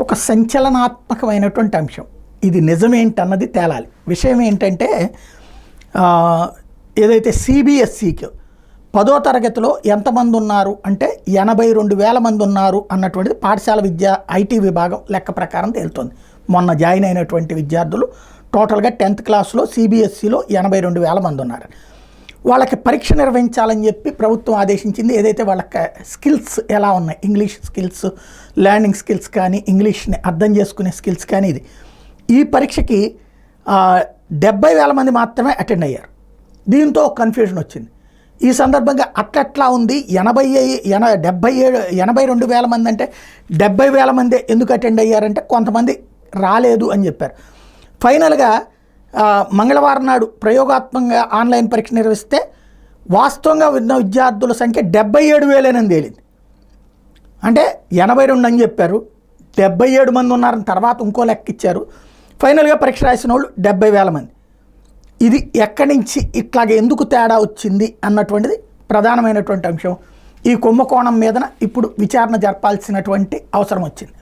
ఒక సంచలనాత్మకమైనటువంటి అంశం. ఇది నిజమేంటన్నది తేలాలి. విషయం ఏంటంటే ఏదైతే సిబిఎస్ఈకి 10వ తరగతిలో ఎంతమంది ఉన్నారు అంటే 82,000 మంది ఉన్నారు అన్నటువంటిది పాఠశాల విద్య ఐటీ విభాగం లెక్క ప్రకారం తేలుతుంది. మొన్న జాయిన్ అయినటువంటి విద్యార్థులు టోటల్గా 10th క్లాస్లో సిబిఎస్ఈలో 82,000 మంది ఉన్నారు. వాళ్ళకి పరీక్ష నిర్వహించాలని చెప్పి ప్రభుత్వం ఆదేశించింది. ఏదైతే వాళ్ళకి స్కిల్స్ ఎలా ఉన్నాయి, ఇంగ్లీష్ స్కిల్స్, లెర్నింగ్ స్కిల్స్ కానీ, ఇంగ్లీష్ని అర్థం చేసుకునే స్కిల్స్ కానీ, ఈ పరీక్షకి 70,000 మంది మాత్రమే అటెండ్ అయ్యారు. దీంతో కన్ఫ్యూజన్ వచ్చింది. ఈ సందర్భంగా అట్లట్లా ఉంది 82,000 మంది అంటే 70,000 మంది ఎందుకు అటెండ్ అయ్యారంటే కొంతమంది రాలేదు అని చెప్పారు. ఫైనల్గా మంగళవారం నాడు ప్రయోగాత్మకంగా ఆన్లైన్ పరీక్ష నిర్వహిస్తే వాస్తవంగా ఉన్న విద్యార్థుల సంఖ్య 77,000 తేలింది. అంటే 82 అని చెప్పారు, 77 మంది ఉన్నారని తర్వాత ఇంకో లెక్క ఇచ్చారు. ఫైనల్గా పరీక్ష రాసిన వాళ్ళు 70,000 మంది. ఇది ఎక్కడి నుంచి ఇట్లాగే ఎందుకు తేడా వచ్చింది అన్నటువంటిది ప్రధానమైనటువంటి అంశం. ఈ కుంభకోణం మీదన ఇప్పుడు విచారణ జరపాల్సినటువంటి అవసరం వచ్చింది.